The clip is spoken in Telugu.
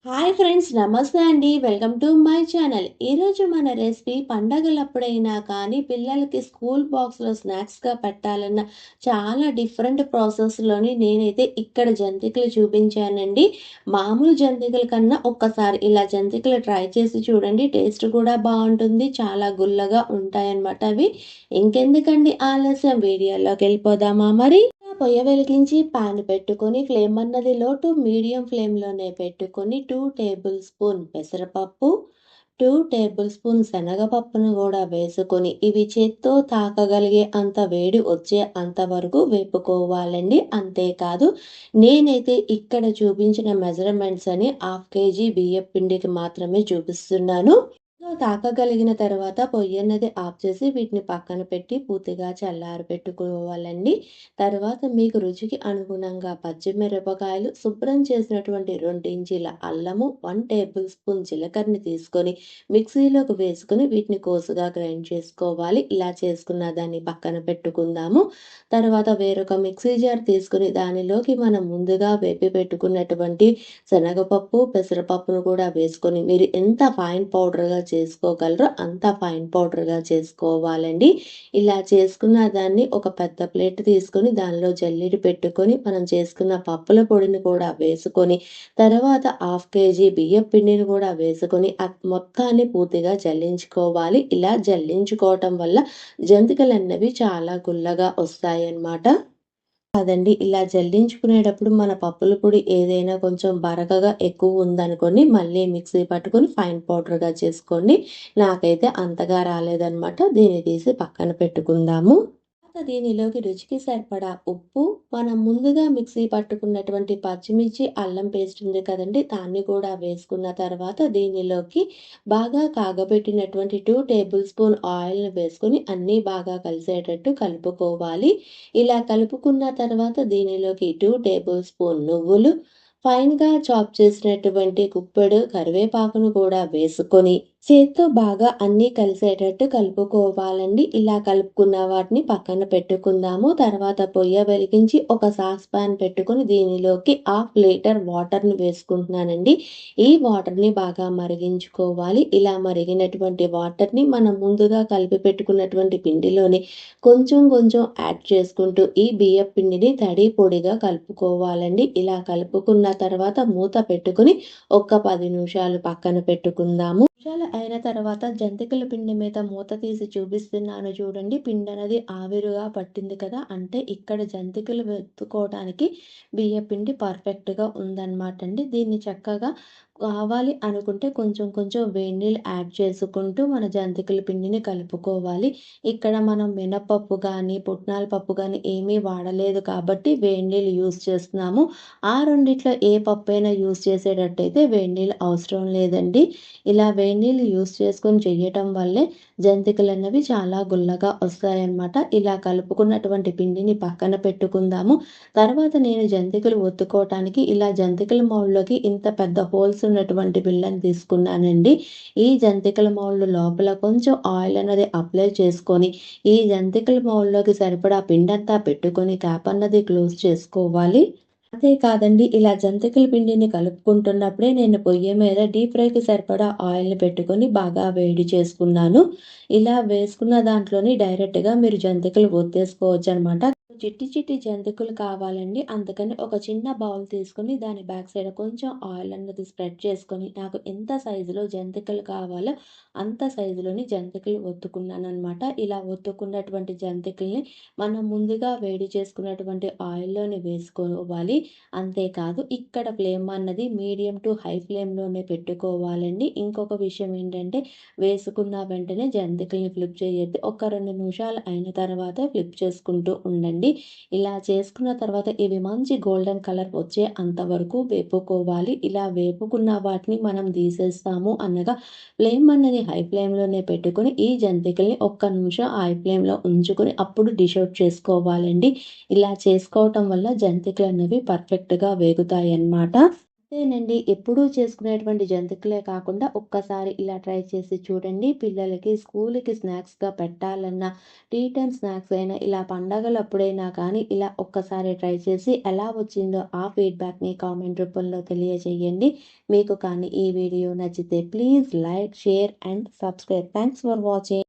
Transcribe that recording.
హాయ్ ఫ్రెండ్స్, నమస్తే అండి. Welcome to my channel. ఈరోజు మన రెసిపీ పండగలప్పుడైనా కానీ పిల్లలకి స్కూల్ బాక్స్లో స్నాక్స్గా పెట్టాలన్న చాలా డిఫరెంట్ ప్రాసెస్లోని నేనైతే ఇక్కడ జంతికలు చూపించానండి. మామూలు జంతికల కన్నా ఒక్కసారి ఇలా జంతికలు ట్రై చేసి చూడండి. టేస్ట్ కూడా బాగుంటుంది, చాలా గుల్లగా ఉంటాయన్నమాట అవి. ఇంకెందుకండి ఆలస్యం, వీడియోలోకి వెళ్ళిపోదామా మరి. పొయ్య వెలిగించి పాన్ పెట్టుకొని ఫ్లేమ్ అన్నది లో టు మీడియం ఫ్లేమ్లోనే పెట్టుకొని 2 టేబుల్ స్పూన్ పెసరపప్పు, 2 టేబుల్ స్పూన్ శనగపప్పును కూడా వేసుకొని ఇవి చేత్తో తాకగలిగే అంత వేడి వచ్చే అంతవరకు వేపుకోవాలండి. అంతేకాదు, నేనైతే ఇక్కడ చూపించిన మెజర్మెంట్స్ అని 1/2 కేజీ బియ్యం పిండికి మాత్రమే చూపిస్తున్నాను. తాకగలిగిన తర్వాత పొయ్యన్నది ఆఫ్ చేసి వీటిని పక్కన పెట్టి పూర్తిగా చల్లారి పెట్టుకోవాలండి. తర్వాత మీకు రుచికి అనుగుణంగా పచ్చిమిరపకాయలు, శుభ్రం చేసినటువంటి 2 ఇంచీల అల్లము, 1 టేబుల్ స్పూన్ జీలకర్రని తీసుకొని మిక్సీలోకి వేసుకొని వీటిని కోసుగా గ్రైండ్ చేసుకోవాలి. ఇలా చేసుకున్న దాన్ని పక్కన పెట్టుకుందాము. తర్వాత వేరొక మిక్సీ జార్ తీసుకుని దానిలోకి మనం ముందుగా వేపి పెట్టుకున్నటువంటి శనగపప్పు, పెసరపప్పును కూడా వేసుకొని మీరు ఎంత ఫైన్ పౌడర్గా చేసుకోగలరో అంత ఫైన్ పౌడర్గా చేసుకోవాలండి. ఇలా చేసుకున్న దాన్ని ఒక పెద్ద ప్లేట్ తీసుకొని దానిలో జల్లెడ పెట్టుకొని మనం చేసుకున్న పప్పుల పొడిని కూడా వేసుకొని తర్వాత 1/2 కేజీ బియ్యం పిండిని కూడా వేసుకొని మొత్తాన్ని పూర్తిగా జల్లించుకోవాలి. ఇలా జల్లించుకోవటం వల్ల జంతికలు అన్నవి చాలా గుల్లగా వస్తాయన్నమాట. కాదండి, ఇలా జల్లించుకునేటప్పుడు మన పప్పుల పొడి ఏదైనా కొంచెం బరకగా ఎక్కువ ఉందనుకోండి, మళ్ళీ మిక్సీ పట్టుకొని ఫైన్ పౌడర్గా చేసుకోండి. నాకైతే అంతగా రాలేదనమాట. దీన్ని తీసి పక్కన పెట్టుకుందాము. దీనిలోకి రుచికి సరిపడా ఉప్పు, మనం ముందుగా మిక్సీ పట్టుకున్నటువంటి పచ్చిమిర్చి, అల్లం పేస్ట్ ఉంది కదండి, దాన్ని కూడా వేసుకున్న తర్వాత దీనిలోకి బాగా కాగబెట్టినటువంటి 2 టేబుల్ స్పూన్ ఆయిల్ని వేసుకొని అన్నీ బాగా కలిసేటట్టు కలుపుకోవాలి. ఇలా కలుపుకున్న తర్వాత దీనిలోకి 2 టేబుల్ స్పూన్ నువ్వులు, ఫైన్గా చాప్ చేసినటువంటి గుప్పెడు కరివేపాకును కూడా వేసుకొని చేత్తో బాగా అన్నీ కలిసేటట్టు కలుపుకోవాలండి. ఇలా కలుపుకున్న వాటిని పక్కన పెట్టుకుందాము. తర్వాత పొయ్య వెలిగించి ఒక సాస్ పాన్ పెట్టుకొని దీనిలోకి 1/2 లీటర్ వాటర్ని వేసుకుంటున్నానండి. ఈ వాటర్ని బాగా మరిగించుకోవాలి. ఇలా మరిగినటువంటి వాటర్ని మనం ముందుగా కలిపి పెట్టుకున్నటువంటి పిండిలోని కొంచెం కొంచెం యాడ్ చేసుకుంటూ ఈ బియ్యం పిండిని తడి పొడిగా కలుపుకోవాలండి. ఇలా కలుపుకున్న తర్వాత మూత పెట్టుకుని ఒక 10 నిమిషాలు పక్కన పెట్టుకుందాము. నిమిషాలు అయిన తర్వాత జంతికల పిండి మీద మూత తీసి చూపిస్తున్నాను చూడండి. పిండి అనేది ఆవిరిగా పట్టింది కదా, అంటే ఇక్కడ జంతికలు వెతుకోవడానికి బియ్య పిండి పర్ఫెక్ట్గా ఉందన్నమాట అండి. దీన్ని చక్కగా కావాలి అనుకుంటే కొంచెం కొంచెం వేడి నీళ్ళు యాడ్ చేసుకుంటూ మన జంతికల పిండిని కలుపుకోవాలి. ఇక్కడ మనం మినపప్పు కానీ పుట్నాల పప్పు కానీ ఏమీ వాడలేదు కాబట్టి వేడి నీళ్ళు యూస్ చేస్తున్నాము. ఆ రెండిట్లో ఏ పప్పు అయినా యూస్ చేసేటట్టయితే వేడి నీళ్ళు అవసరం లేదండి. ఇలా వేడి నీళ్ళు యూస్ చేసుకొని చేయటం వల్లే జంతికలు అన్నవి చాలా గుల్లగా వస్తాయన్నమాట. ఇలా కలుపుకున్నటువంటి పిండిని పక్కన పెట్టుకుందాము. తర్వాత నేను జంతికలు ఒత్తుకోవటానికి ఇలా జంతికల మౌల్డ్లోకి ఇంత పెద్ద హోల్స్ ఉన్నటువంటి బిళ్ళని తీసుకున్నానండి. ఈ జంతికల మౌల్డ్ లోపల కొంచెం ఆయిల్ అనేది అప్లై చేసుకొని ఈ జంతికల మౌల్డ్లోకి సరిపడా పిండంతా పెట్టుకొని క్యాప్ అన్నది క్లోజ్ చేసుకోవాలి. అంతే కాదండి, ఇలా జంతికల పిండిని కలుపుకుంటున్నప్పుడే నేను పొయ్యి మీద డీప్ ఫ్రైకి సరిపడా ఆయిల్ని పెట్టుకొని బాగా వేడి చేసుకున్నాను. ఇలా వేసుకున్న దాంట్లోని డైరెక్ట్గా మీరు జంతికలు ఒత్తేసుకోవచ్చు అనమాట. చిట్టి చిట్టి జంతికలు కావాలండి, అందుకని ఒక చిన్న బౌల్ తీసుకొని దాని బ్యాక్ సైడ్ కొంచెం ఆయిల్ అన్నది స్ప్రెడ్ చేసుకొని నాకు ఎంత సైజులో జంతికలు కావాలో అంత సైజులోని జంతికలు ఒత్తుకున్నాను అనమాట. ఇలా ఒత్తుకున్నటువంటి జంతికల్ని మనం ముందుగా వేడి చేసుకున్నటువంటి ఆయిల్లోని వేసుకోవాలి. అంతేకాదు, ఇక్కడ ఫ్లేమ్ అన్నది మీడియం టు హై ఫ్లేమ్లోనే పెట్టుకోవాలండి. ఇంకొక విషయం ఏంటంటే, వేసుకున్న వెంటనే జంతికల్ని ఫ్లిప్ చేయొద్దు. ఒక 2 నిమిషాలు అయిన తర్వాత ఫ్లిప్ చేసుకుంటూ ఉండండి. ఇలా చేసుకున్న తర్వాత ఇవి మంచి గోల్డెన్ కలర్ వచ్చే అంతవరకు వేపుకోవాలి. ఇలా వేపుకున్న వాటిని మనం తీసేస్తాము అనగా ఫ్లేమ్ అన్నది హై ఫ్లేమ్లోనే పెట్టుకొని ఈ జంతికల్ని ఒక్క నిమిషం హై ఫ్లేమ్లో ఉంచుకొని అప్పుడు డిష్ అవుట్ చేసుకోవాలండి. ఇలా చేసుకోవటం వల్ల జంతికలు అనేవి పర్ఫెక్ట్గా వేగుతాయి అన్నమాట. అంతేనండి. ఎప్పుడూ చేసుకునేటువంటి జంతికలే కాకుండా ఒక్కసారి ఇలా ట్రై చేసి చూడండి. పిల్లలకి స్కూలుకి స్నాక్స్‌గా పెట్టాలన్నా, టీ టైమ్ స్నాక్స్ అయినా ఇలా పండగలప్పుడైనా కానీ ఇలా ఒక్కసారి ట్రై చేసి ఎలా వచ్చిందో ఆ ఫీడ్‌బ్యాక్‌ని కామెంట్ రూపంలో తెలియజేయండి. మీకు కానీ ఈ వీడియో నచ్చితే please like, share and subscribe. Thanks for watching.